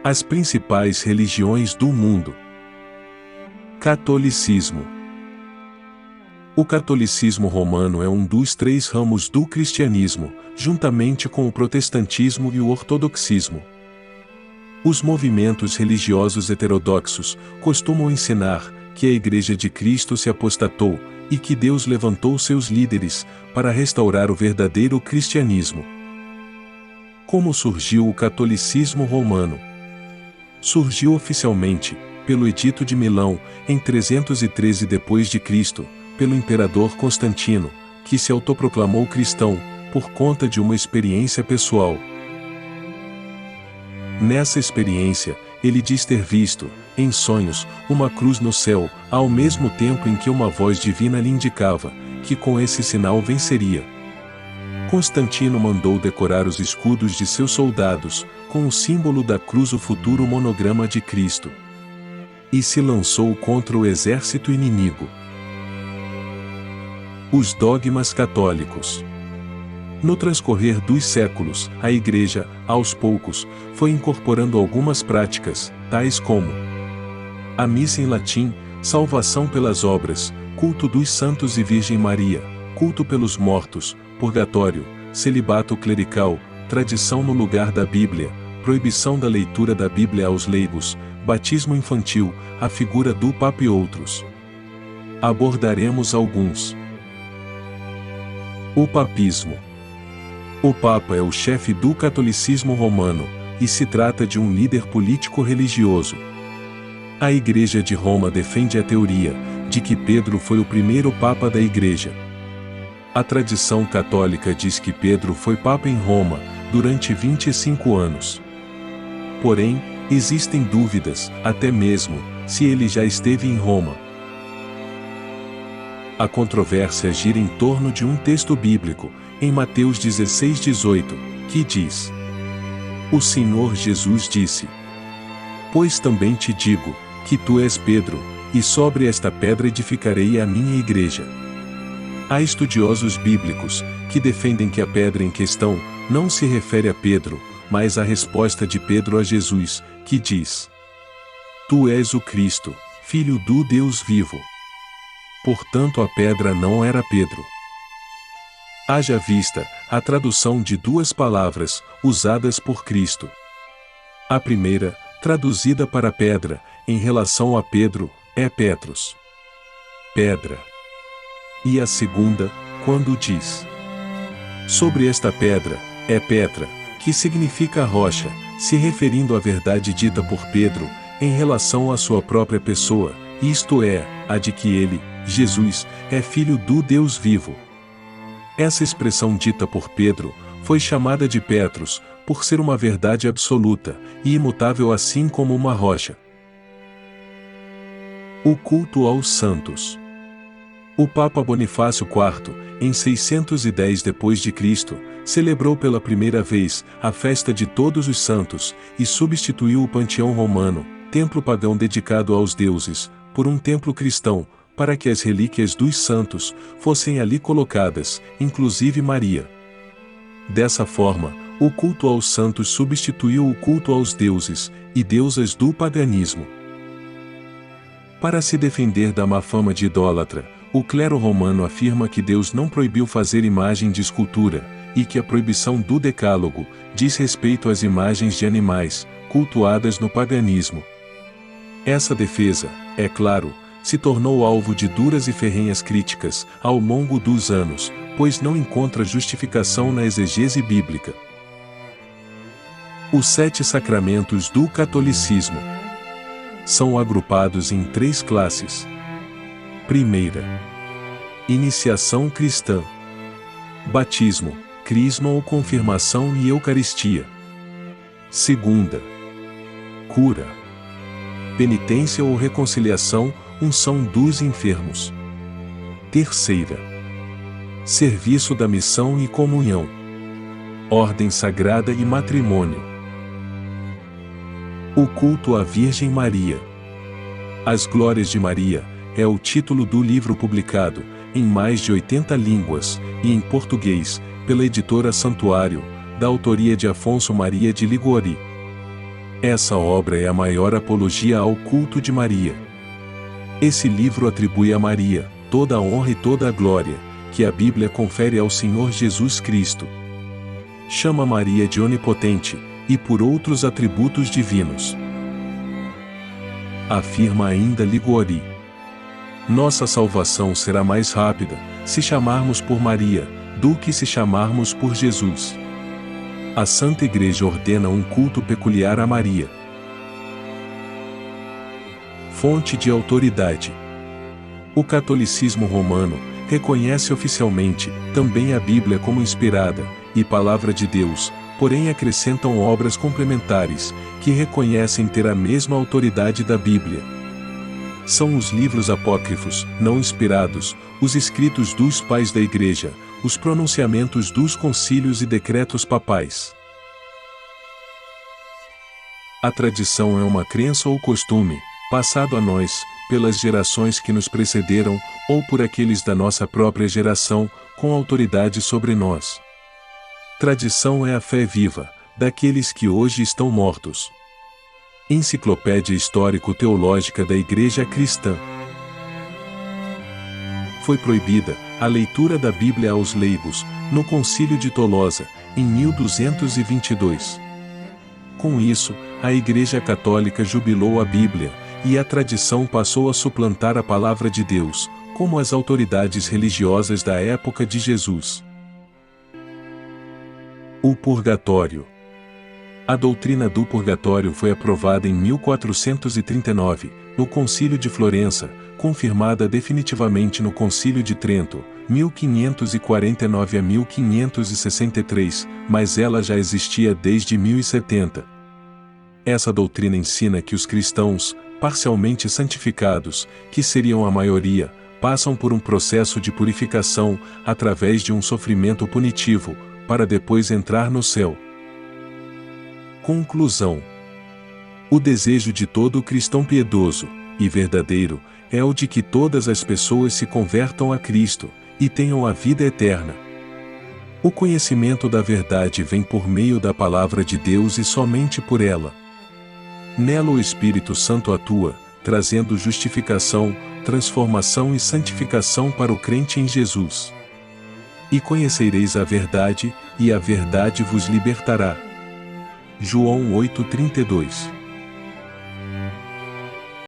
As principais religiões do mundo. Catolicismo. O catolicismo romano é um dos 3 ramos do cristianismo, juntamente com o protestantismo e o ortodoxismo. Os movimentos religiosos heterodoxos costumam ensinar que a Igreja de Cristo se apostatou e que Deus levantou seus líderes para restaurar o verdadeiro cristianismo. Como surgiu o catolicismo romano? Surgiu oficialmente, pelo Edito de Milão, em 313 d.C., pelo imperador Constantino, que se autoproclamou cristão, por conta de uma experiência pessoal. Nessa experiência, ele diz ter visto, em sonhos, uma cruz no céu, ao mesmo tempo em que uma voz divina lhe indicava que com esse sinal venceria. Constantino mandou decorar os escudos de seus soldados, com o símbolo da cruz, o futuro monograma de Cristo. E se lançou contra o exército inimigo. Os dogmas católicos. No transcorrer dos séculos, a Igreja, aos poucos, foi incorporando algumas práticas, tais como a missa em latim, salvação pelas obras, culto dos santos e Virgem Maria, culto pelos mortos, purgatório, celibato clerical, tradição no lugar da Bíblia, proibição da leitura da Bíblia aos leigos, batismo infantil, a figura do Papa e outros. Abordaremos alguns. O papismo. O Papa é o chefe do catolicismo romano, e se trata de um líder político-religioso. A Igreja de Roma defende a teoria de que Pedro foi o primeiro Papa da Igreja. A tradição católica diz que Pedro foi Papa em Roma, durante 25 anos. Porém, existem dúvidas, até mesmo, se ele já esteve em Roma. A controvérsia gira em torno de um texto bíblico, em Mateus 16:18, que diz: O Senhor Jesus disse: Pois também te digo, que tu és Pedro, e sobre esta pedra edificarei a minha igreja. Há estudiosos bíblicos, que defendem que a pedra em questão, não se refere a Pedro, mas à resposta de Pedro a Jesus, que diz: Tu és o Cristo, Filho do Deus vivo. Portanto a pedra não era Pedro. Haja vista a tradução de 2 palavras, usadas por Cristo. A primeira, traduzida para pedra, em relação a Pedro, é Petros. Pedra. E a segunda, quando diz: Sobre esta pedra, é Petra, que significa rocha, se referindo à verdade dita por Pedro, em relação à sua própria pessoa, isto é, a de que ele, Jesus, é Filho do Deus vivo. Essa expressão dita por Pedro, foi chamada de Petros, por ser uma verdade absoluta, e imutável assim como uma rocha. O culto aos santos. O Papa Bonifácio IV, em 610 d.C., celebrou pela primeira vez a festa de todos os santos, e substituiu o panteão romano, templo pagão dedicado aos deuses, por um templo cristão, para que as relíquias dos santos fossem ali colocadas, inclusive Maria. Dessa forma, o culto aos santos substituiu o culto aos deuses e deusas do paganismo. Para se defender da má fama de idólatra, o clero romano afirma que Deus não proibiu fazer imagem de escultura, e que a proibição do Decálogo diz respeito às imagens de animais, cultuadas no paganismo. Essa defesa, é claro, se tornou alvo de duras e ferrenhas críticas, ao longo dos anos, pois não encontra justificação na exegese bíblica. Os 7 sacramentos do catolicismo são agrupados em 3 classes. Primeira, iniciação cristã. Batismo, crisma ou confirmação e eucaristia. Segunda, cura. Penitência ou reconciliação, unção dos enfermos. Terceira, serviço da missão e comunhão. Ordem sagrada e matrimônio. O culto à Virgem Maria. As Glórias de Maria é o título do livro publicado, em mais de 80 línguas, e em português, pela editora Santuário, da autoria de Afonso Maria de Liguori. Essa obra é a maior apologia ao culto de Maria. Esse livro atribui a Maria toda a honra e toda a glória que a Bíblia confere ao Senhor Jesus Cristo. Chama Maria de onipotente e por outros atributos divinos. Afirma ainda Liguori: nossa salvação será mais rápida se chamarmos por Maria do que se chamarmos por Jesus. A Santa Igreja ordena um culto peculiar a Maria. Fonte de autoridade. O catolicismo romano reconhece oficialmente também a Bíblia como inspirada e palavra de Deus, porém acrescentam obras complementares que reconhecem ter a mesma autoridade da Bíblia. São os livros apócrifos, não inspirados, os escritos dos pais da Igreja, os pronunciamentos dos concílios e decretos papais. A tradição é uma crença ou costume, passado a nós, pelas gerações que nos precederam, ou por aqueles da nossa própria geração, com autoridade sobre nós. Tradição é a fé viva, daqueles que hoje estão mortos. Enciclopédia Histórico-Teológica da Igreja Cristã. Foi proibida a leitura da Bíblia aos leigos, no Concílio de Tolosa, em 1222. Com isso, a Igreja Católica jubilou a Bíblia, e a tradição passou a suplantar a Palavra de Deus, como as autoridades religiosas da época de Jesus. O Purgatório. A doutrina do Purgatório foi aprovada em 1439, no Concílio de Florença, confirmada definitivamente no Concílio de Trento, 1549 a 1563, mas ela já existia desde 1070. Essa doutrina ensina que os cristãos, parcialmente santificados, que seriam a maioria, passam por um processo de purificação, através de um sofrimento punitivo, para depois entrar no céu. Conclusão. O desejo de todo cristão piedoso e verdadeiro é o de que todas as pessoas se convertam a Cristo e tenham a vida eterna. O conhecimento da verdade vem por meio da Palavra de Deus e somente por ela. Nela o Espírito Santo atua, trazendo justificação, transformação e santificação para o crente em Jesus. E conhecereis a verdade, e a verdade vos libertará. João 8:32.